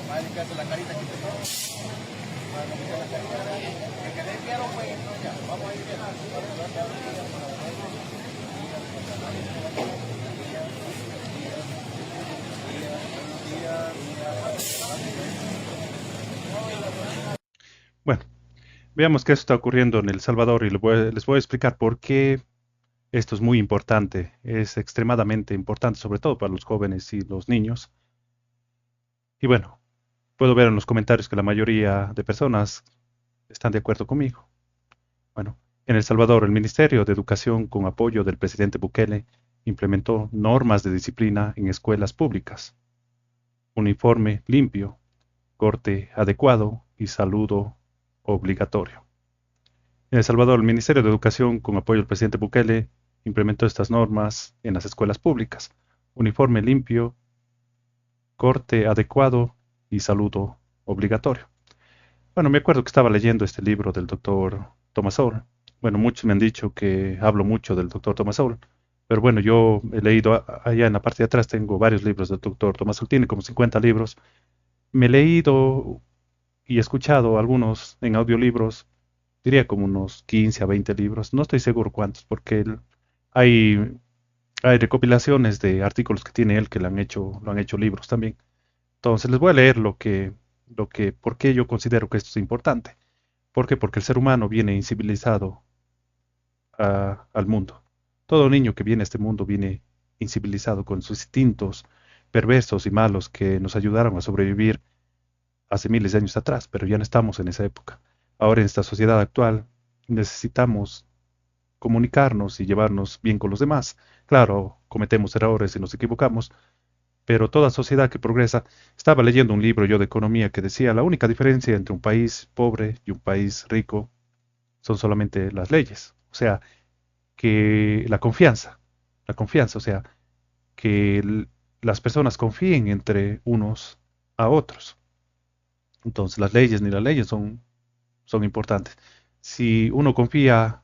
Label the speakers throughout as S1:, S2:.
S1: Vale, que hace la carita que te pongo. Que quede claro, pues, ya, vamos a ir bien.
S2: Bueno, veamos qué está ocurriendo en El Salvador y les voy a explicar por qué esto es muy importante, es extremadamente importante, sobre todo para los jóvenes y los niños. Y bueno, puedo ver en los comentarios que la mayoría de personas están de acuerdo conmigo. Bueno, en El Salvador, el Ministerio de Educación, con apoyo del presidente Bukele, implementó normas de disciplina en escuelas públicas, uniforme limpio, corte adecuado y saludo obligatorio. En El Salvador, el Ministerio de Educación, con apoyo del presidente Bukele, implementó estas normas en las escuelas públicas, uniforme limpio, corte adecuado y saludo obligatorio. Bueno, me acuerdo que estaba leyendo este libro del doctor Thomas Sowell. Bueno, muchos me han dicho que hablo mucho del doctor Thomas Sowell, pero bueno, yo he leído allá en la parte de atrás, tengo varios libros del doctor Thomas Sowell, tiene como 50 libros. Me he leído y escuchado algunos en audiolibros, diría como unos 15 a 20 libros, no estoy seguro cuántos, porque hay, hay recopilaciones de artículos que tiene él que lo han hecho libros también. Entonces les voy a leer por qué yo considero que esto es importante. ¿Por qué? Porque el ser humano viene incivilizado al mundo. Todo niño que viene a este mundo viene incivilizado con sus instintos perversos y malos que nos ayudaron a sobrevivir hace miles de años atrás, pero ya no estamos en esa época. Ahora en esta sociedad actual necesitamos comunicarnos y llevarnos bien con los demás. Claro, cometemos errores y nos equivocamos, pero toda sociedad que progresa, estaba leyendo un libro yo de economía que decía la única diferencia entre un país pobre y un país rico son solamente las leyes. O sea, que la confianza, o sea, que las personas confíen entre unos a otros. Entonces, las leyes ni las leyes son importantes. Si uno confía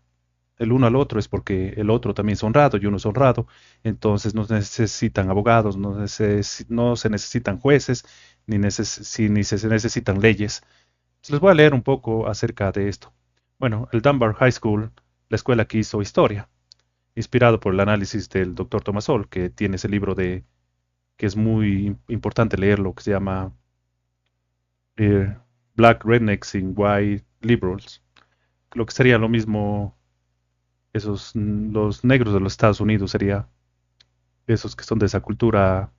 S2: el uno al otro es porque el otro también es honrado y uno es honrado, entonces no se necesitan abogados, no se necesitan jueces, ni se necesitan leyes. Les voy a leer un poco acerca de esto. Bueno, el Dunbar High School, la escuela que hizo historia, inspirado por el análisis del doctor Thomas Sowell, que tiene ese libro que es muy importante leerlo, que se llama eh, Black Rednecks and White Liberals, lo que sería lo mismo, los negros de los Estados Unidos sería esos que son de esa cultura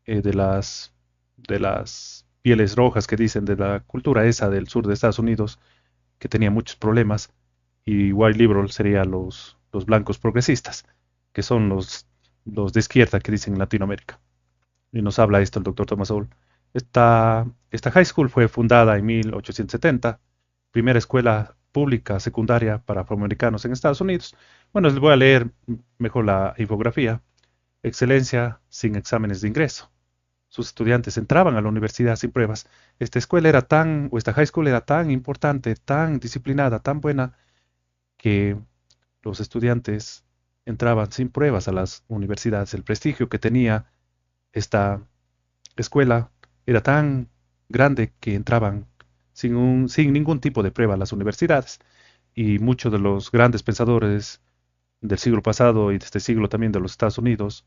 S2: de las pieles rojas que dicen, de la cultura esa del sur de Estados Unidos, que tenía muchos problemas, y white liberal sería los blancos progresistas, que son los de izquierda que dicen en Latinoamérica. Y nos habla esto el doctor Thomas Sowell. Esta high school fue fundada en 1870, primera escuela pública secundaria para afroamericanos en Estados Unidos. Bueno, les voy a leer mejor la infografía. Excelencia sin exámenes de ingreso. Sus estudiantes entraban a la universidad sin pruebas. Esta high school era tan importante, tan disciplinada, tan buena, que los estudiantes entraban sin pruebas a las universidades. El prestigio que tenía esta escuela era tan grande que entraban sin ningún tipo de prueba a las universidades. Y muchos de los grandes pensadores del siglo pasado y de este siglo también de los Estados Unidos,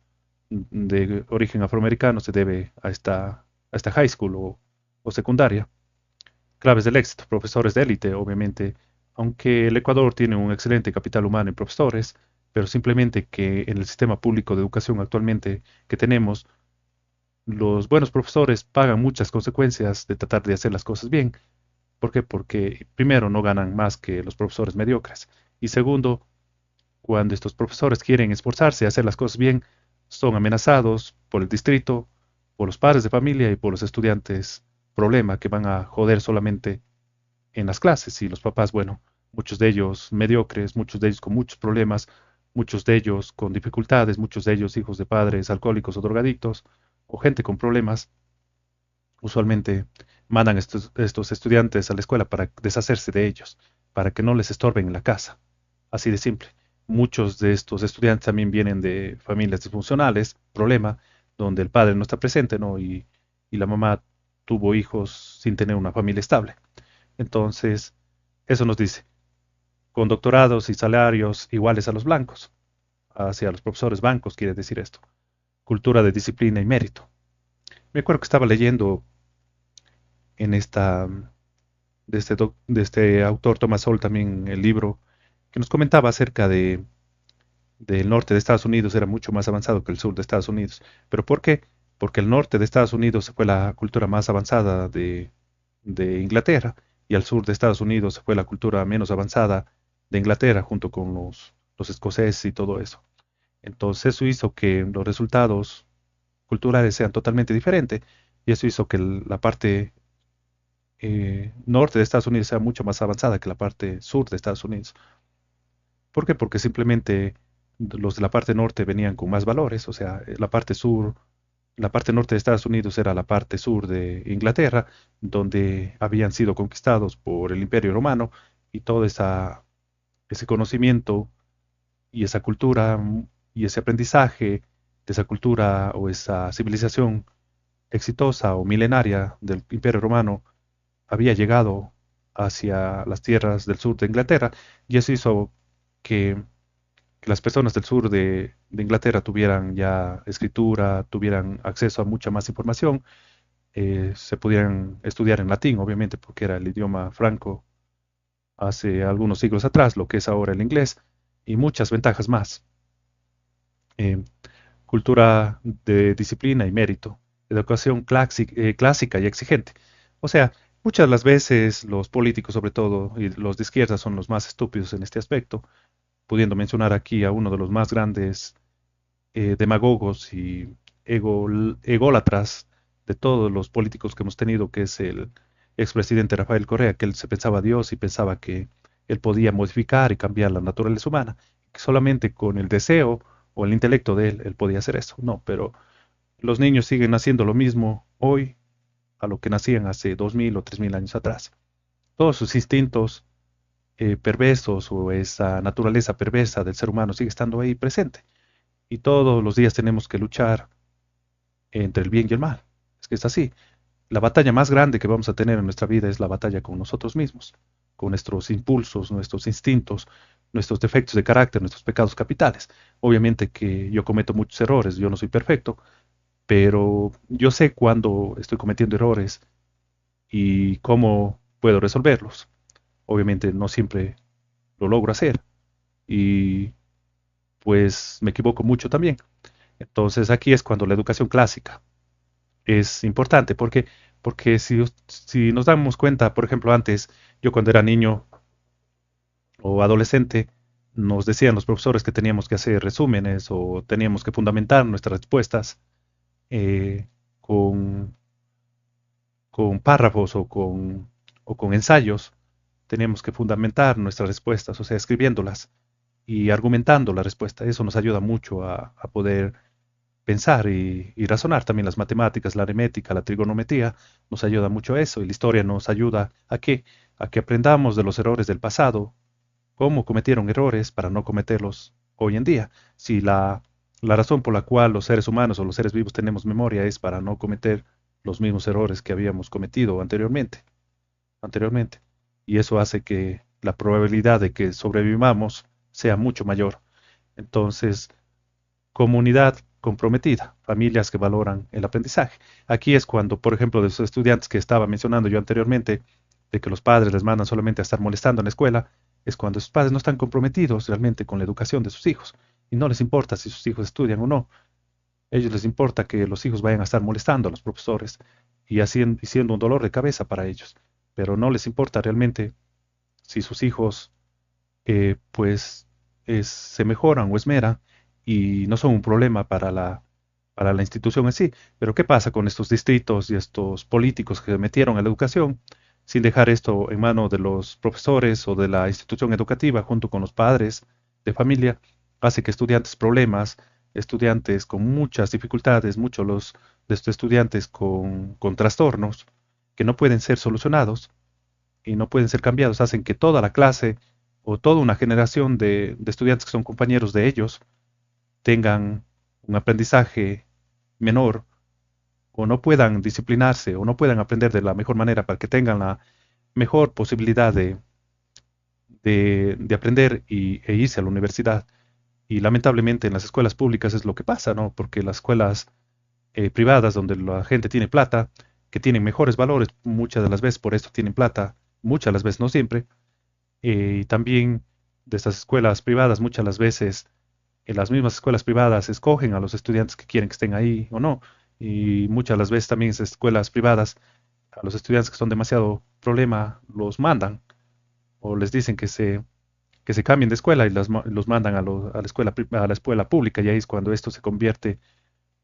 S2: de origen afroamericano, se debe a esta high school o secundaria. Claves del éxito, profesores de élite, obviamente, aunque el Ecuador tiene un excelente capital humano en profesores, pero simplemente que en el sistema público de educación actualmente que tenemos, los buenos profesores pagan muchas consecuencias de tratar de hacer las cosas bien. ¿Por qué? Porque primero no ganan más que los profesores mediocres. Y segundo, cuando estos profesores quieren esforzarse a hacer las cosas bien, son amenazados por el distrito, por los padres de familia y por los estudiantes problema que van a joder solamente en las clases. Y los papás, bueno, muchos de ellos mediocres, muchos de ellos con muchos problemas, muchos de ellos con dificultades, muchos de ellos hijos de padres alcohólicos o drogadictos, o gente con problemas, usualmente mandan estos estudiantes a la escuela para deshacerse de ellos, para que no les estorben en la casa. Así de simple. Muchos de estos estudiantes también vienen de familias disfuncionales, problema, donde el padre no está presente, ¿no? Y la mamá tuvo hijos sin tener una familia estable. Entonces, eso nos dice, con doctorados y salarios iguales a los blancos, hacia los profesores blancos, quiere decir esto. Cultura de disciplina y mérito. Me acuerdo que estaba leyendo en de este autor Thomas Sowell también el libro que nos comentaba acerca del norte de Estados Unidos era mucho más avanzado que el sur de Estados Unidos. ¿Pero por qué? Porque el norte de Estados Unidos fue la cultura más avanzada de Inglaterra y al sur de Estados Unidos fue la cultura menos avanzada de Inglaterra junto con los escoceses y todo eso. Entonces eso hizo que los resultados culturales sean totalmente diferentes y eso hizo que la parte norte de Estados Unidos sea mucho más avanzada que la parte sur de Estados Unidos. ¿Por qué? Porque simplemente los de la parte norte venían con más valores, o sea, la parte norte de Estados Unidos era la parte sur de Inglaterra, donde habían sido conquistados por el Imperio Romano y todo ese conocimiento y esa cultura y ese aprendizaje de esa cultura o esa civilización exitosa o milenaria del Imperio Romano había llegado hacia las tierras del sur de Inglaterra y eso hizo que, que las personas del sur de Inglaterra tuvieran ya escritura, tuvieran acceso a mucha más información, se pudieran estudiar en latín, obviamente, porque era el idioma franco hace algunos siglos atrás, lo que es ahora el inglés, y muchas ventajas más. Eh, Cultura de disciplina y mérito, educación clásica y exigente. O sea, muchas de las veces los políticos, sobre todo, y los de izquierda son los más estúpidos en este aspecto, pudiendo mencionar aquí a uno de los más grandes demagogos y ególatras de todos los políticos que hemos tenido, que es el expresidente Rafael Correa, que él se pensaba Dios y pensaba que él podía modificar y cambiar la naturaleza humana, que solamente con el deseo o el intelecto de él, él podía hacer eso. No, pero los niños siguen haciendo lo mismo hoy a lo que nacían hace 2000 o 3000 años atrás. Todos sus instintos perversos o esa naturaleza perversa del ser humano sigue estando ahí presente. Y todos los días tenemos que luchar entre el bien y el mal. Es que es así. La batalla más grande que vamos a tener en nuestra vida es la batalla con nosotros mismos, con nuestros impulsos, nuestros instintos, nuestros defectos de carácter, nuestros pecados capitales. Obviamente que yo cometo muchos errores, yo no soy perfecto, pero yo sé cuándo estoy cometiendo errores y cómo puedo resolverlos. Obviamente no siempre lo logro hacer y pues me equivoco mucho también. Entonces aquí es cuando la educación clásica es importante, porque si nos damos cuenta, por ejemplo, antes, yo cuando era niño o adolescente, nos decían los profesores que teníamos que hacer resúmenes o teníamos que fundamentar nuestras respuestas eh, con, con párrafos o con ensayos. Teníamos que fundamentar nuestras respuestas, o sea, escribiéndolas y argumentando la respuesta. Eso nos ayuda mucho a poder pensar y razonar. También las matemáticas, la aritmética, la trigonometría, nos ayuda mucho a eso. Y la historia nos ayuda a qué? A que aprendamos de los errores del pasado, cómo cometieron errores para no cometerlos hoy en día. Si la razón por la cual los seres humanos o los seres vivos tenemos memoria es para no cometer los mismos errores que habíamos cometido anteriormente. Y eso hace que la probabilidad de que sobrevivamos sea mucho mayor. Entonces, comunidad comprometida, familias que valoran el aprendizaje. Aquí es cuando, por ejemplo, de esos estudiantes que estaba mencionando yo anteriormente, de que los padres les mandan solamente a estar molestando en la escuela, es cuando sus padres no están comprometidos realmente con la educación de sus hijos y no les importa si sus hijos estudian o no. A ellos les importa que los hijos vayan a estar molestando a los profesores y siendo un dolor de cabeza para ellos, pero no les importa realmente si sus hijos pues se mejoran o esmeran y no son un problema para la institución en sí. Pero ¿qué pasa con estos distritos y estos políticos que metieron a la educación sin dejar esto en manos de los profesores o de la institución educativa junto con los padres de familia? Hace que estudiantes problemas, estudiantes con muchas dificultades, muchos de estos estudiantes con trastornos que no pueden ser solucionados y no pueden ser cambiados, hacen que toda la clase o toda una generación de estudiantes que son compañeros de ellos tengan un aprendizaje menor o no puedan disciplinarse o no puedan aprender de la mejor manera para que tengan la mejor posibilidad de aprender e irse a la universidad. Y lamentablemente en las escuelas públicas es lo que pasa, ¿no? Porque las escuelas privadas donde la gente tiene plata, que tienen mejores valores, muchas de las veces por esto tienen plata, muchas de las veces no siempre, y también de estas escuelas privadas muchas de las veces en las mismas escuelas privadas escogen a los estudiantes que quieren que estén ahí o no. Y muchas de las veces también esas escuelas privadas, a los estudiantes que son demasiado problema, los mandan o les dicen que se cambien de escuela y los mandan a la escuela, a la escuela pública. Y ahí es cuando esto se convierte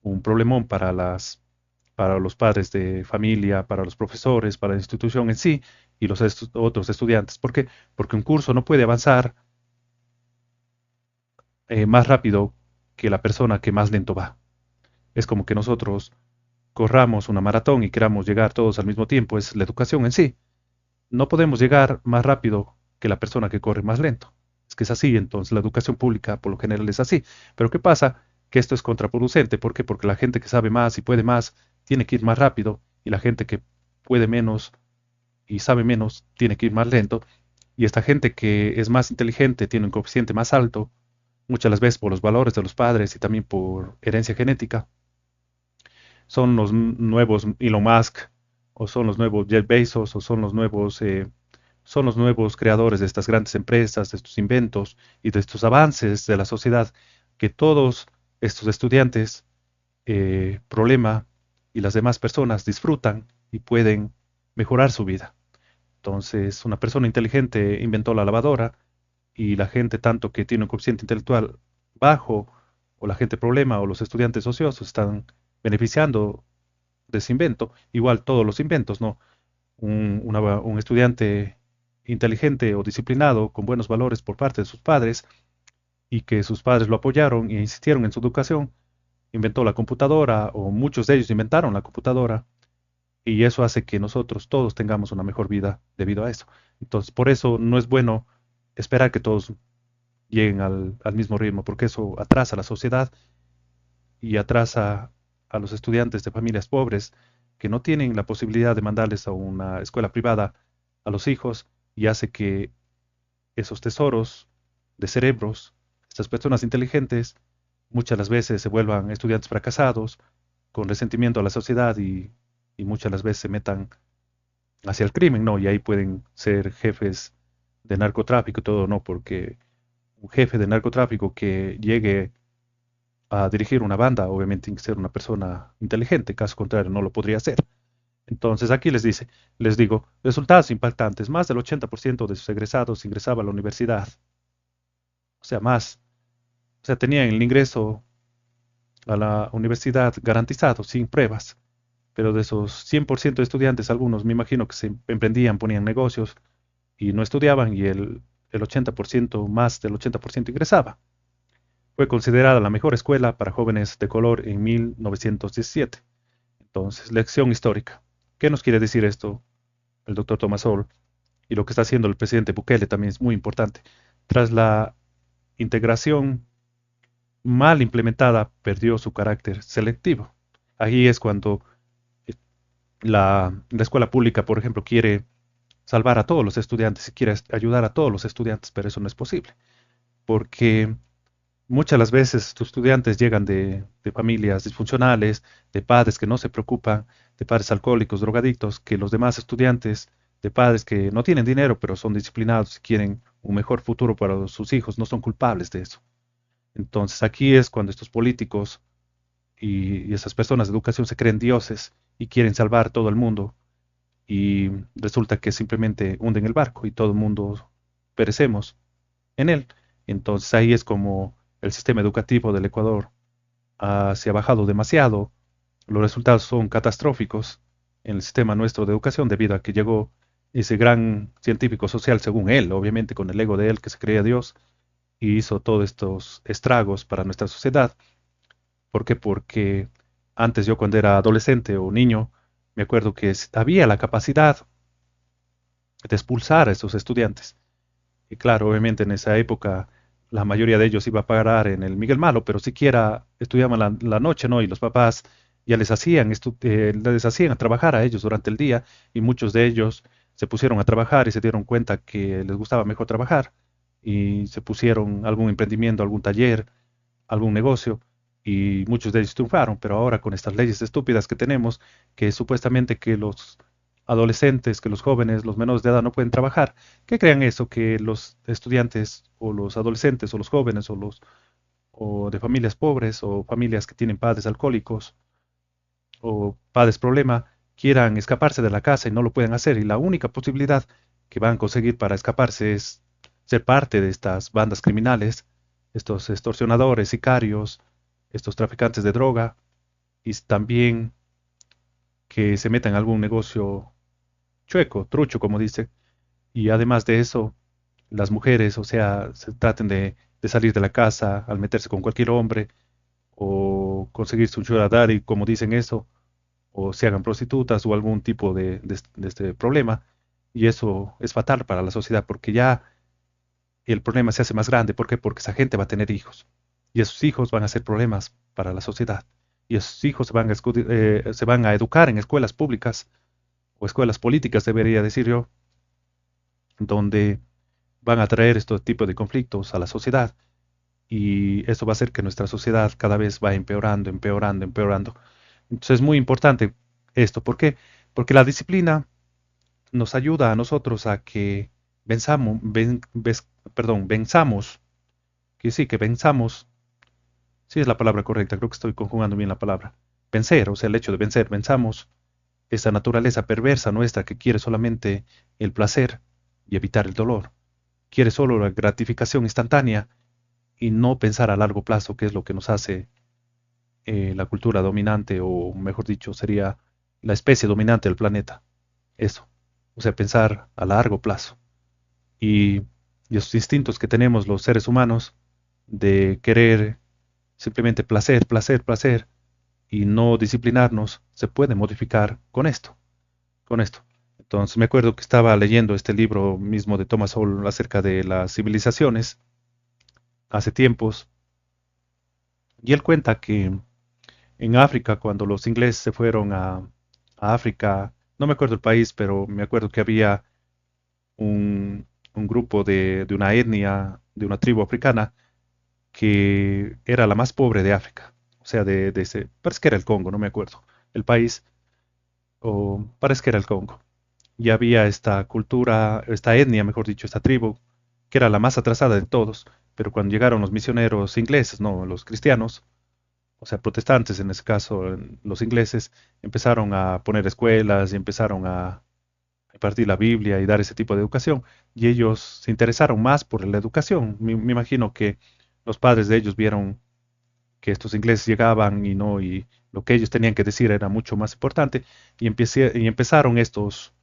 S2: un problemón para los padres de familia, para los profesores, para la institución en sí y los otros estudiantes. ¿Por qué? Porque un curso no puede avanzar más rápido que la persona que más lento va. Es como que nosotros corramos una maratón y queramos llegar todos al mismo tiempo, es la educación en sí. No podemos llegar más rápido que la persona que corre más lento. Es que es así, entonces la educación pública por lo general es así. Pero ¿qué pasa? Que esto es contraproducente. ¿Por qué? Porque la gente que sabe más y puede más tiene que ir más rápido y la gente que puede menos y sabe menos tiene que ir más lento. Y esta gente que es más inteligente tiene un coeficiente más alto, muchas de las veces por los valores de los padres y también por herencia genética son los nuevos Elon Musk, o son los nuevos Jeff Bezos, o son los nuevos creadores de estas grandes empresas, de estos inventos y de estos avances de la sociedad, que todos estos estudiantes, problema y las demás personas disfrutan y pueden mejorar su vida. Entonces, una persona inteligente inventó la lavadora y la gente tanto que tiene un coeficiente intelectual bajo, o la gente problema, o los estudiantes ociosos están beneficiando de ese invento. Igual todos los inventos, ¿no? Un estudiante inteligente o disciplinado con buenos valores por parte de sus padres y que sus padres lo apoyaron e insistieron en su educación, inventó la computadora o muchos de ellos inventaron la computadora y eso hace que nosotros todos tengamos una mejor vida debido a eso. Entonces, por eso no es bueno esperar que todos lleguen al mismo ritmo, porque eso atrasa a la sociedad y atrasa a los estudiantes de familias pobres que no tienen la posibilidad de mandarles a una escuela privada a los hijos y hace que esos tesoros de cerebros, estas personas inteligentes, muchas las veces se vuelvan estudiantes fracasados, con resentimiento a la sociedad y muchas las veces se metan hacia el crimen, ¿no? Y ahí pueden ser jefes de narcotráfico y todo, ¿no? Porque un jefe de narcotráfico que llegue a dirigir una banda, obviamente tiene que ser una persona inteligente, caso contrario no lo podría hacer. Entonces aquí les digo, resultados impactantes, más del 80% de sus egresados ingresaba a la universidad, o sea, más, o sea, tenían el ingreso a la universidad garantizado, sin pruebas, pero de esos 100% de estudiantes, algunos me imagino que se emprendían, ponían negocios y no estudiaban y el 80%, más del 80% ingresaba. Fue considerada la mejor escuela para jóvenes de color en 1917. Entonces, lección histórica. ¿Qué nos quiere decir esto el doctor Thomas Sowell? Y lo que está haciendo el presidente Bukele también es muy importante. Tras la integración mal implementada, perdió su carácter selectivo. Ahí es cuando eh, la escuela pública, por ejemplo, quiere salvar a todos los estudiantes y quiere ayudar a todos los estudiantes, pero eso no es posible, porque muchas de las veces estos estudiantes llegan de familias disfuncionales, de padres que no se preocupan, de padres alcohólicos, drogadictos, que los demás estudiantes, de padres que no tienen dinero, pero son disciplinados y quieren un mejor futuro para sus hijos, no son culpables de eso. Entonces aquí es cuando estos políticos y esas personas de educación se creen dioses y quieren salvar todo el mundo y resulta que simplemente hunden el barco y todo el mundo perecemos en él. Entonces ahí es como el sistema educativo del Ecuador se ha bajado demasiado. Los resultados son catastróficos en el sistema nuestro de educación debido a que llegó ese gran científico social, según él, obviamente con el ego de él que se creía Dios, y hizo todos estos estragos para nuestra sociedad. ¿Por qué? Porque antes yo cuando era adolescente o niño, me acuerdo que había la capacidad de expulsar a estos estudiantes. Y claro, obviamente en esa época la mayoría de ellos iba a parar en el Miguel Malo, pero siquiera estudiaban la noche, ¿no? Y los papás ya les hacían a trabajar a ellos durante el día y muchos de ellos se pusieron a trabajar y se dieron cuenta que les gustaba mejor trabajar y se pusieron algún emprendimiento, algún taller, algún negocio y muchos de ellos triunfaron, pero ahora con estas leyes estúpidas que tenemos, que supuestamente que los adolescentes, que los jóvenes, los menores de edad no pueden trabajar, ¿qué crean eso? Que los estudiantes o los adolescentes o los jóvenes o de familias pobres o familias que tienen padres alcohólicos o padres problema quieran escaparse de la casa y no lo pueden hacer y la única posibilidad que van a conseguir para escaparse es ser parte de estas bandas criminales, estos extorsionadores, sicarios, estos traficantes de droga y también que se metan en algún negocio chueco, trucho, como dice. Y además de eso, las mujeres, o sea, se traten de salir de la casa al meterse con cualquier hombre o conseguirse un sugar daddy, como dicen eso, o se hagan prostitutas o algún tipo de este problema. Y eso es fatal para la sociedad porque ya el problema se hace más grande. ¿Por qué? Porque esa gente va a tener hijos y esos hijos van a ser problemas para la sociedad. Y esos hijos se van a educar en escuelas públicas o escuelas políticas, debería decir yo, donde van a traer estos tipos de conflictos a la sociedad y eso va a hacer que nuestra sociedad cada vez va empeorando, empeorando, empeorando. Entonces es muy importante esto. ¿Por qué? Porque la disciplina nos ayuda a nosotros a que venzamos, que sí, que venzamos, sí es la palabra correcta, creo que estoy conjugando bien la palabra, vencer, o sea, el hecho de vencer, venzamos esa naturaleza perversa nuestra que quiere solamente el placer y evitar el dolor, quiere solo la gratificación instantánea y no pensar a largo plazo, que es lo que nos hace la cultura dominante, o mejor dicho, sería la especie dominante del planeta. Eso. O sea, pensar a largo plazo. Y, y esos instintos que tenemos los seres humanos de querer simplemente placer, placer, placer y no disciplinarnos, se puede modificar con esto, con esto. Entonces me acuerdo que estaba leyendo este libro mismo de Thomas Sowell acerca de las civilizaciones hace tiempos, y él cuenta que en África, cuando los ingleses se fueron a África, no me acuerdo el país, pero me acuerdo que había un grupo de una etnia, de una tribu africana, que era la más pobre de África. O sea, de ese, parece que era el Congo, no me acuerdo. El país, o parece que era el Congo. Y había esta cultura, esta etnia, mejor dicho, esta tribu, que era la más atrasada de todos. Pero cuando llegaron los misioneros ingleses, no, los cristianos, o sea, protestantes en ese caso, los ingleses, empezaron a poner escuelas y empezaron a impartir la Biblia y dar ese tipo de educación. Y ellos se interesaron más por la educación. Me imagino que los padres de ellos vieron que estos ingleses llegaban y no, y lo que ellos tenían que decir era mucho más importante. Y empezaron estos,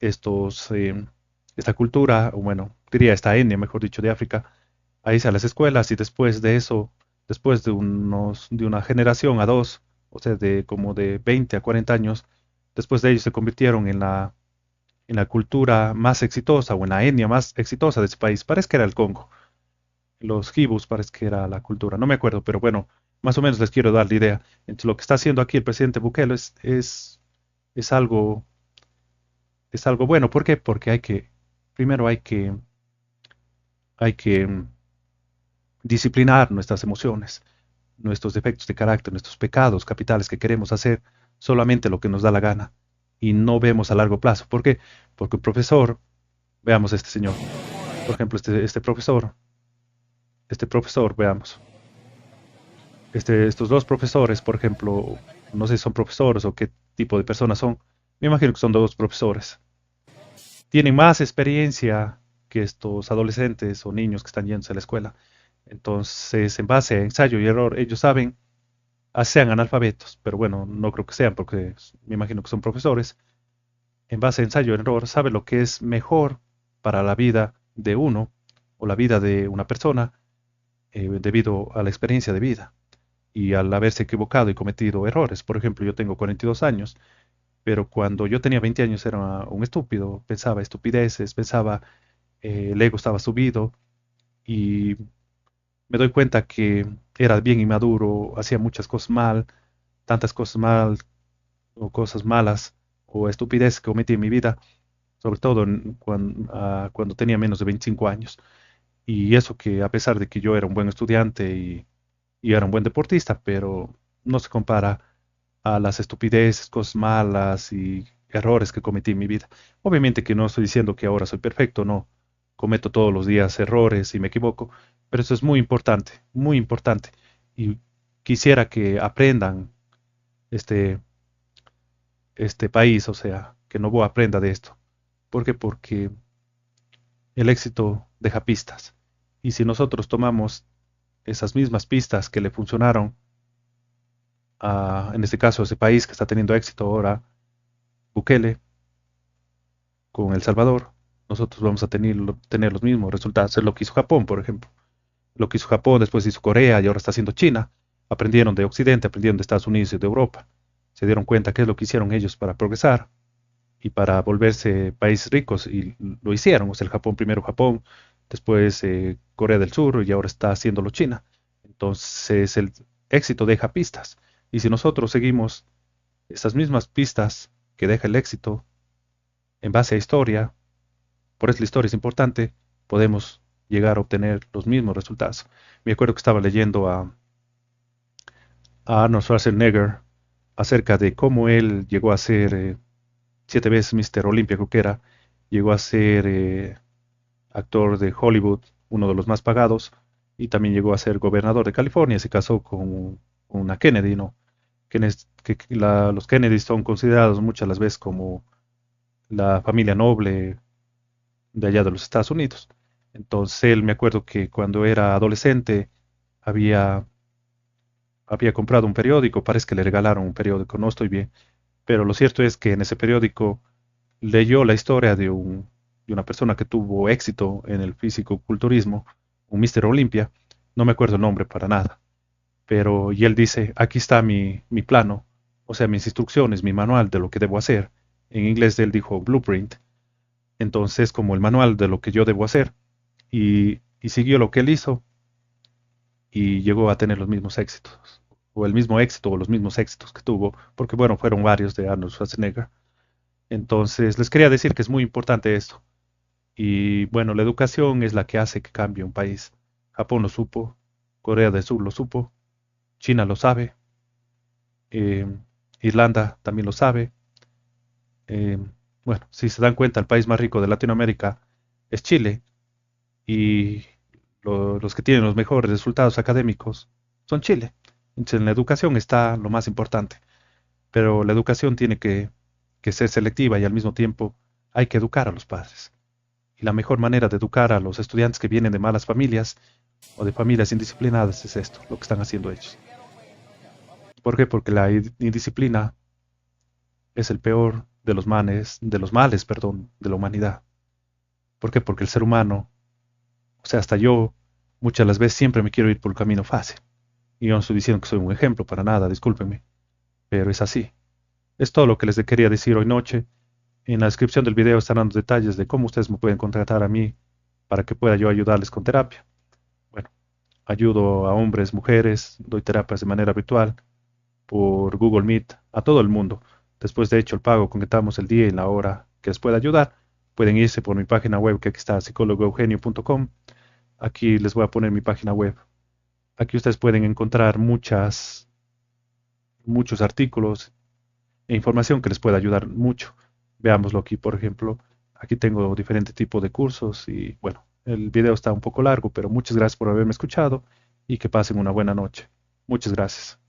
S2: esta cultura, o bueno, diría esta etnia, mejor dicho, de África, a irse a las escuelas y después de eso, después de una generación a dos, o sea, de como de 20 a 40 años, después de ellos se convirtieron en la cultura más exitosa o en la etnia más exitosa de ese país. Parece que era el Congo. Los Hibus parece que era la cultura. No me acuerdo, pero bueno, más o menos les quiero dar la idea. Entonces, lo que está haciendo aquí el presidente Bukele es algo, es algo bueno. ¿Por qué? Porque primero hay que disciplinar nuestras emociones, nuestros defectos de carácter, nuestros pecados capitales que queremos hacer solamente lo que nos da la gana y no vemos a largo plazo. ¿Por qué? Porque un profesor, veamos este señor, por ejemplo, este profesor, veamos, estos dos profesores, por ejemplo, no sé si son profesores o qué tipo de personas son, me imagino que son dos profesores, tienen más experiencia que estos adolescentes o niños que están yendo a la escuela. Entonces, en base a ensayo y error, ellos saben, sean analfabetos, pero bueno, no creo que sean porque me imagino que son profesores. En base a ensayo y error, saben lo que es mejor para la vida de uno o la vida de una persona debido a la experiencia de vida y al haberse equivocado y cometido errores. Por ejemplo, yo tengo 42 años, pero cuando yo tenía 20 años era un estúpido, pensaba estupideces, pensaba el ego estaba subido y me doy cuenta que era bien inmaduro, hacía muchas cosas mal, tantas cosas mal o cosas malas o estupidez que cometí en mi vida, sobre todo cuando tenía menos de 25 años. Y eso que a pesar de que yo era un buen estudiante y era un buen deportista, pero no se compara a las estupideces, cosas malas y errores que cometí en mi vida. Obviamente que no estoy diciendo que ahora soy perfecto, no. Cometo todos los días errores y me equivoco, pero eso es muy importante, muy importante. Y quisiera que aprendan este, este país, o sea, que Novoa aprenda de esto. ¿Por qué? Porque el éxito deja pistas. Y si nosotros tomamos esas mismas pistas que le funcionaron en este caso, ese país que está teniendo éxito ahora, Bukele, con El Salvador, nosotros vamos a tener los mismos resultados. Es lo que hizo Japón, por ejemplo. Lo que hizo Japón, después hizo Corea y ahora está haciendo China. Aprendieron de Occidente, aprendieron de Estados Unidos y de Europa. Se dieron cuenta qué es lo que hicieron ellos para progresar y para volverse países ricos y lo hicieron. O sea, el Japón primero Japón, después Corea del Sur y ahora está haciéndolo China. Entonces el éxito deja pistas. Y si nosotros seguimos esas mismas pistas que deja el éxito en base a historia, por eso la historia es importante, podemos llegar a obtener los mismos resultados. Me acuerdo que estaba leyendo a Arnold Schwarzenegger acerca de cómo él llegó a ser 7 veces Mr. Olympia, creo que era, llegó a ser actor de Hollywood, uno de los más pagados, y también llegó a ser gobernador de California, se casó con una Kennedy, ¿no? Los Kennedy son considerados muchas las veces como la familia noble de allá de los Estados Unidos. Entonces él me acuerdo que cuando era adolescente había, había comprado un periódico, parece que le regalaron un periódico, no estoy bien, pero lo cierto es que en ese periódico leyó la historia de una persona que tuvo éxito en el físico-culturismo, un Mr. Olympia, no me acuerdo el nombre para nada, pero y él dice, aquí está mi plano, o sea, mis instrucciones, mi manual de lo que debo hacer. En inglés él dijo blueprint, entonces como el manual de lo que yo debo hacer y siguió lo que él hizo y llegó a tener los mismos éxitos, o el mismo éxito o los mismos éxitos que tuvo, porque bueno, fueron varios de Arnold Schwarzenegger. Entonces, les quería decir que es muy importante esto. Y bueno, la educación es la que hace que cambie un país. Japón lo supo, Corea del Sur lo supo, China lo sabe, eh, Irlanda también lo sabe. eh, bueno, si se dan cuenta, el país más rico de Latinoamérica es Chile y los que tienen los mejores resultados académicos son Chile. Entonces, en la educación está lo más importante, pero la educación tiene que ser selectiva y al mismo tiempo hay que educar a los padres. Y la mejor manera de educar a los estudiantes que vienen de malas familias o de familias indisciplinadas es esto, lo que están haciendo ellos. ¿Por qué? Porque la indisciplina es el peor de los males, perdón, de la humanidad. ¿Por qué? Porque el ser humano, o sea, hasta yo, muchas de las veces siempre me quiero ir por el camino fácil. Y yo no estoy diciendo que soy un ejemplo para nada, discúlpenme, pero es así. Es todo lo que les quería decir hoy noche. En la descripción del video estarán los detalles de cómo ustedes me pueden contratar a mí para que pueda yo ayudarles con terapia. Bueno, ayudo a hombres, mujeres, doy terapias de manera virtual por Google Meet a todo el mundo. Después de hecho el pago, concretamos el día y la hora que les pueda ayudar. Pueden irse por mi página web que aquí está psicólogoeugenio.com. Aquí les voy a poner mi página web. Aquí ustedes pueden encontrar muchos artículos e información que les pueda ayudar mucho. Veámoslo aquí, por ejemplo. Aquí tengo diferentes tipos de cursos y bueno, el video está un poco largo, pero muchas gracias por haberme escuchado y que pasen una buena noche. Muchas gracias.